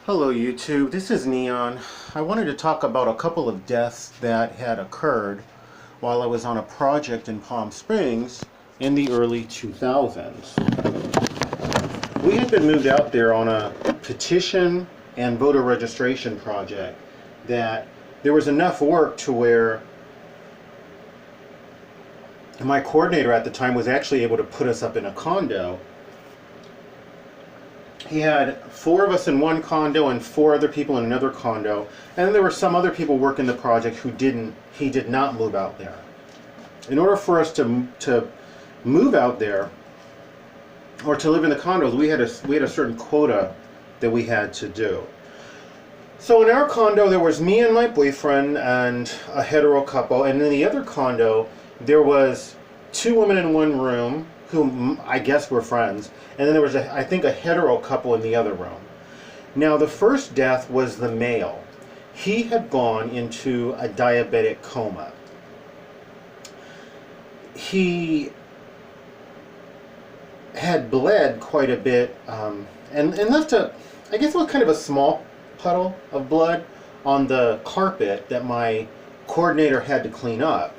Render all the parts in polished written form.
Hello YouTube, this is Neon. I wanted to talk about a couple of deaths that had occurred while I was on a project in Palm Springs in the early 2000s. We had been moved out there on a petition and voter registration project that there was enough work to where my coordinator at the time was actually able to put us up in a condo. He had 4 of us in one condo and 4 other people in another condo, and then there were some other people working the project who he did not move out there. In order for us to move out there or to live in the condos, we had a certain quota that we had to do. So in our condo there was me and my boyfriend and a hetero couple, and in the other condo there was 2 women in one room who I guess were friends, and then there was I think a hetero couple in the other room. Now the first death was the male. He had gone into a diabetic coma. He had bled quite a bit and left I guess it was kind of a small puddle of blood on the carpet that my coordinator had to clean up.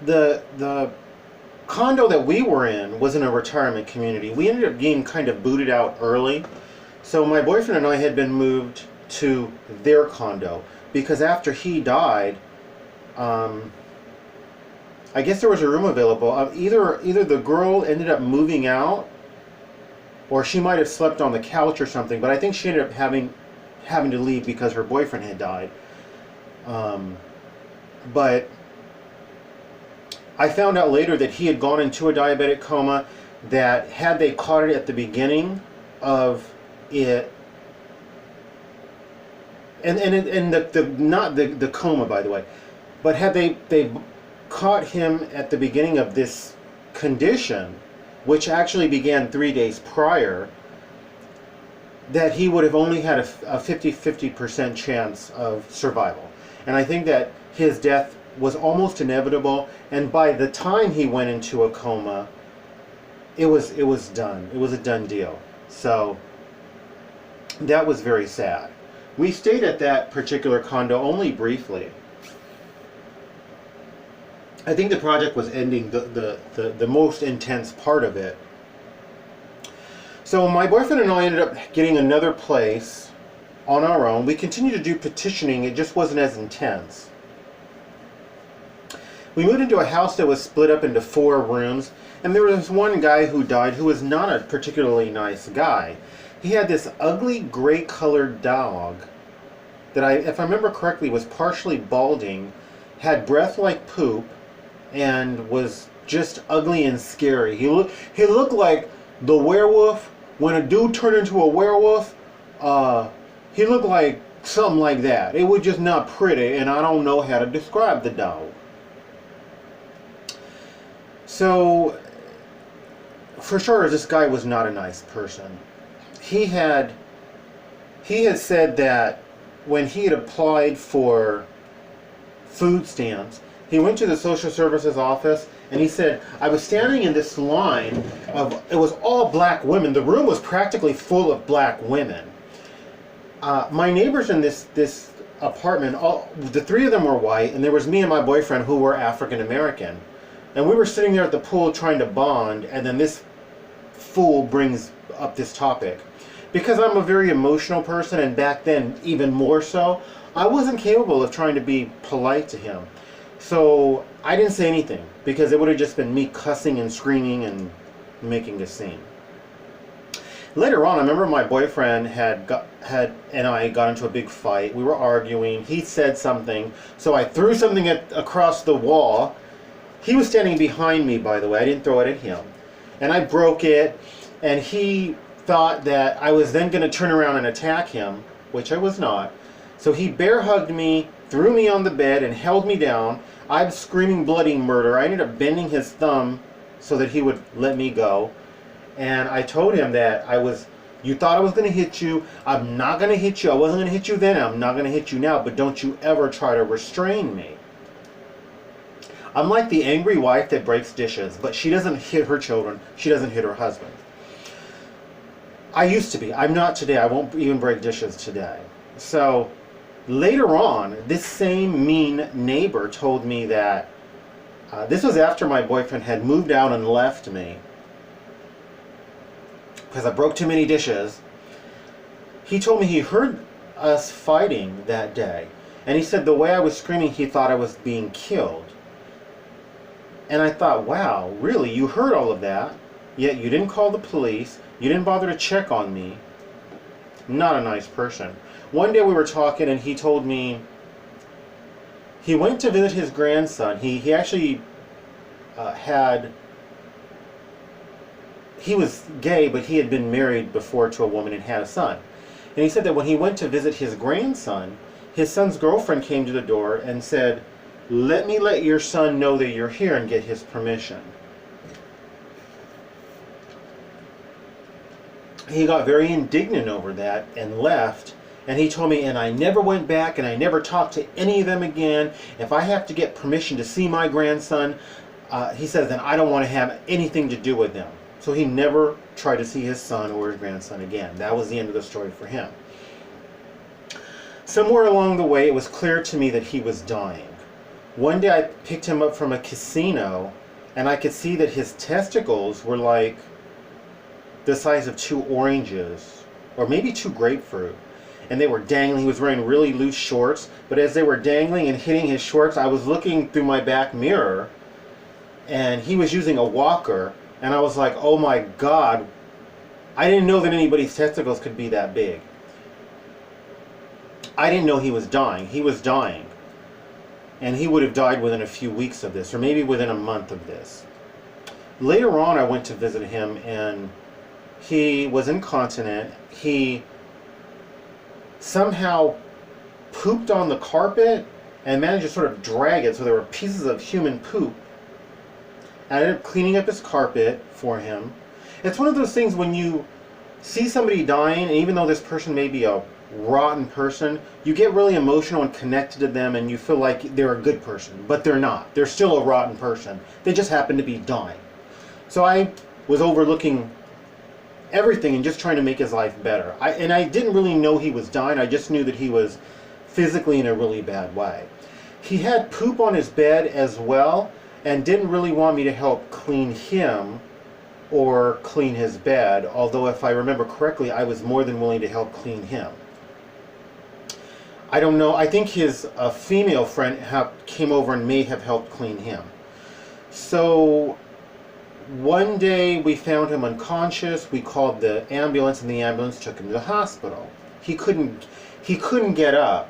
The condo that we were in was in a retirement community. We ended up getting kind of booted out early, so my boyfriend and I had been moved to their condo because after he died, I guess there was a room available. Either the girl ended up moving out, or she might have slept on the couch or something. But I think she ended up having to leave because her boyfriend had died. But I found out later that he had gone into a diabetic coma, that had they caught it at the beginning of it, and not the coma, by the way, but had they caught him at the beginning of this condition, which actually began 3 days prior, that he would have only had a 50% chance of survival. And I think that his death was almost inevitable, and by the time he went into a coma, it was done. It was a done deal. So that was very sad. We stayed at that particular condo only briefly. I think the project was ending the most intense part of it. So my boyfriend and I ended up getting another place on our own. We continued to do petitioning, it just wasn't as intense. We moved into a house that was split up into 4 rooms, and there was one guy who died who was not a particularly nice guy. He had this ugly gray colored dog that, if I remember correctly, was partially balding, had breath like poop, and was just ugly and scary. He looked like the werewolf. When a dude turned into a werewolf, he looked like something like that. It was just not pretty, and I don't know how to describe the dog. So, for sure, this guy was not a nice person. He had said that when he had applied for food stamps, he went to the social services office and he said, I was standing in this line of, it was all black women. The room was practically full of black women. My neighbors in this apartment, the 3 of them were white, and there was me and my boyfriend who were African American. And we were sitting there at the pool trying to bond, and then this fool brings up this topic. Because I'm a very emotional person, and back then even more so, I wasn't capable of trying to be polite to him. So I didn't say anything, because it would have just been me cussing and screaming and making a scene. Later on, I remember my boyfriend and I got into a big fight. We were arguing. He said something, so I threw something across the wall. He was standing behind me, by the way. I didn't throw it at him. And I broke it, and he thought that I was then going to turn around and attack him, which I was not. So he bear hugged me, threw me on the bed, and held me down. I'm screaming bloody murder. I ended up bending his thumb so that he would let me go. And I told him that you thought I was going to hit you. I'm not going to hit you. I wasn't going to hit you then. I'm not going to hit you now. But don't you ever try to restrain me. I'm like the angry wife that breaks dishes, but she doesn't hit her children. She doesn't hit her husband. I used to be. I'm not today. I won't even break dishes today. So later on, this same mean neighbor told me that this was after my boyfriend had moved out and left me because I broke too many dishes. He told me he heard us fighting that day. And he said the way I was screaming, he thought I was being killed. And I thought, wow, really? You heard all of that, yet you didn't call the police. You didn't bother to check on me. Not a nice person. One day we were talking and he told me he went to visit his grandson. He actually he was gay, but he had been married before to a woman and had a son. And he said that when he went to visit his grandson, his son's girlfriend came to the door and said, let me let your son know that you're here and get his permission. He got very indignant over that and left. And he told me, and I never went back and I never talked to any of them again. If I have to get permission to see my grandson, he says, then I don't want to have anything to do with them. So he never tried to see his son or his grandson again. That was the end of the story for him. Somewhere along the way, it was clear to me that he was dying. One day I picked him up from a casino, and I could see that his testicles were like the size of 2 oranges, or maybe 2 grapefruit. And they were dangling. He was wearing really loose shorts, but as they were dangling and hitting his shorts, I was looking through my back mirror, and he was using a walker, and I was like, oh my God, I didn't know that anybody's testicles could be that big. I didn't know he was dying. He was dying. And he would have died within a few weeks of this, or maybe within a month of this. Later on, I went to visit him, and he was incontinent. He somehow pooped on the carpet and managed to sort of drag it, so there were pieces of human poop. I ended up cleaning up his carpet for him. It's one of those things when you see somebody dying, and even though this person may be a rotten person, you get really emotional and connected to them, and you feel like they're a good person, but they're not. They're still a rotten person. They just happen to be dying. So I was overlooking everything and just trying to make his life better. And I didn't really know he was dying. I just knew that he was physically in a really bad way. He had poop on his bed as well, and didn't really want me to help clean him or clean his bed, although if I remember correctly, I was more than willing to help clean him. I don't know, I think his female friend came over and may have helped clean him. So one day we found him unconscious. We called the ambulance, and the ambulance took him to the hospital. He couldn't get up.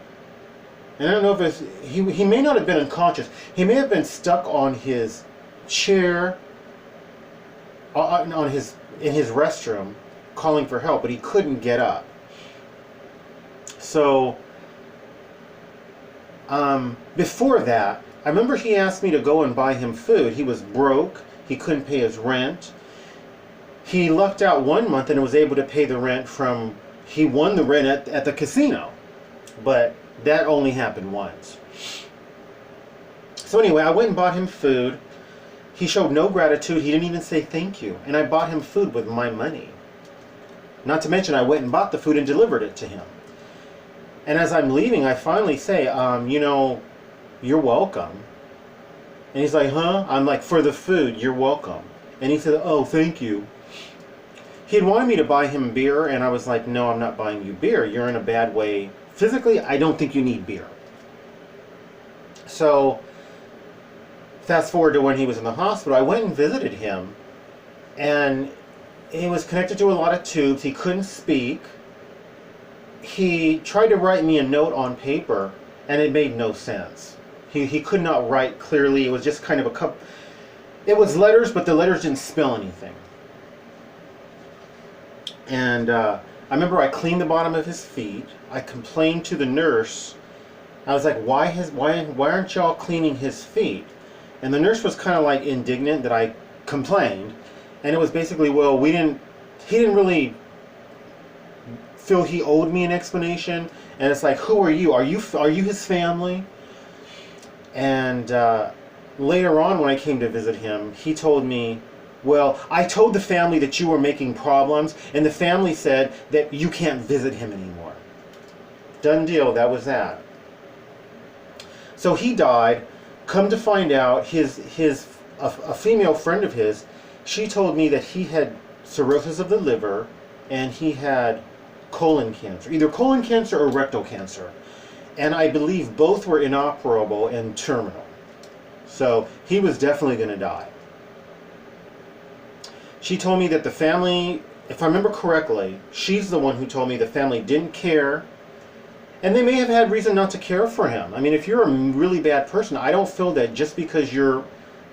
And I don't know if he may not have been unconscious. He may have been stuck on his chair in his restroom calling for help, but he couldn't get up. So before that, I remember he asked me to go and buy him food. He was broke. He couldn't pay his rent. He lucked out one month and was able to pay the rent he won the rent at the casino. But that only happened once. So anyway, I went and bought him food. He showed no gratitude. He didn't even say thank you. And I bought him food with my money. Not to mention, I went and bought the food and delivered it to him. And as I'm leaving, I finally say, you're welcome. And he's like, huh? I'm like, for the food, you're welcome. And he said, oh, thank you. He had wanted me to buy him beer, and I was like, no, I'm not buying you beer. You're in a bad way. Physically, I don't think you need beer. So, fast forward to when he was in the hospital, I went and visited him, and he was connected to a lot of tubes. He couldn't speak. He tried to write me a note on paper, and it made no sense. He could not write clearly. It was just kind of a cup. It was letters, but the letters didn't spell anything. And I remember I cleaned the bottom of his feet. I complained to the nurse. I was like, why aren't y'all cleaning his feet? And the nurse was kind of like indignant that I complained. And it was basically, well, he didn't really feel he owed me an explanation. And it's like, who are you? Are you his family? And later on when I came to visit him, he told me, well, I told the family that you were making problems, and the family said that you can't visit him anymore. Done deal, that was that. So he died. Come to find out, a female friend of his, she told me that he had cirrhosis of the liver and he had colon cancer, either colon cancer or rectal cancer. And I believe both were inoperable and terminal. So he was definitely going to die. She told me that the family, if I remember correctly, she's the one who told me the family didn't care. And they may have had reason not to care for him. I mean, if you're a really bad person, I don't feel that just because you're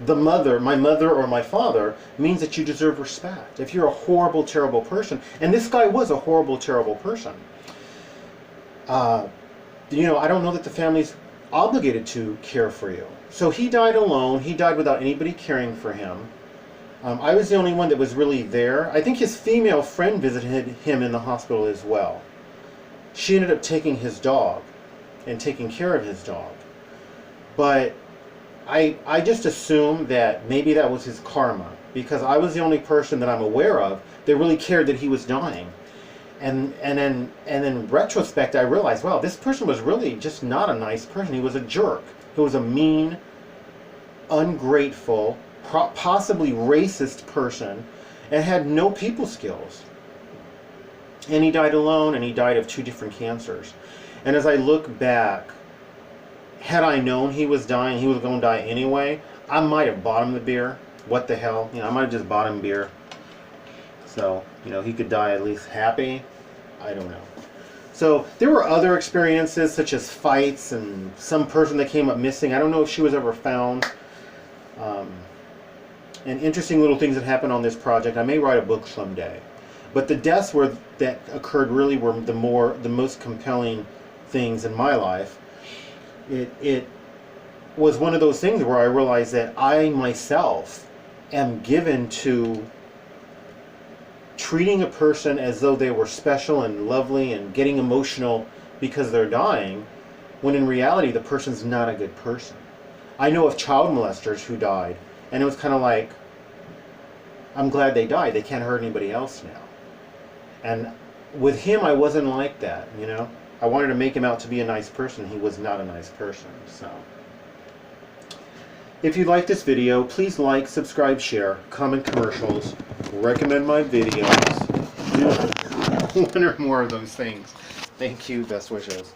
the mother, my mother or my father, means that you deserve respect. If you're a horrible, terrible person, and this guy was a horrible, terrible person, you know, I don't know that the family's obligated to care for you. So he died alone. He died without anybody caring for him. I was the only one that was really there. I think his female friend visited him in the hospital as well. She ended up taking his dog and taking care of his dog. But I just assumed that maybe that was his karma, because I was the only person that I'm aware of that really cared that he was dying. And then in retrospect, I realized, wow, this person was really just not a nice person. He was a jerk. He was a mean, ungrateful, possibly racist person, and had no people skills. And he died alone, and he died of 2 different cancers. And as I look back, had I known he was dying, he was going to die anyway, I might have bought him the beer. What the hell? You know, I might have just bought him beer. So, you know, he could die at least happy. I don't know. So there were other experiences, such as fights and some person that came up missing. I don't know if she was ever found. And interesting little things that happened on this project. I may write a book someday. But the deaths that occurred really were the most compelling things in my life. It was one of those things where I realized that I myself am given to treating a person as though they were special and lovely and getting emotional because they're dying, when in reality the person's not a good person. I know of child molesters who died, and it was kind of like, I'm glad they died. They can't hurt anybody else now. And with him, I wasn't like that, you know. I wanted to make him out to be a nice person. He was not a nice person. So, if you like this video, please like, subscribe, share, comment commercials, recommend my videos, do one or more of those things. Thank you. Best wishes.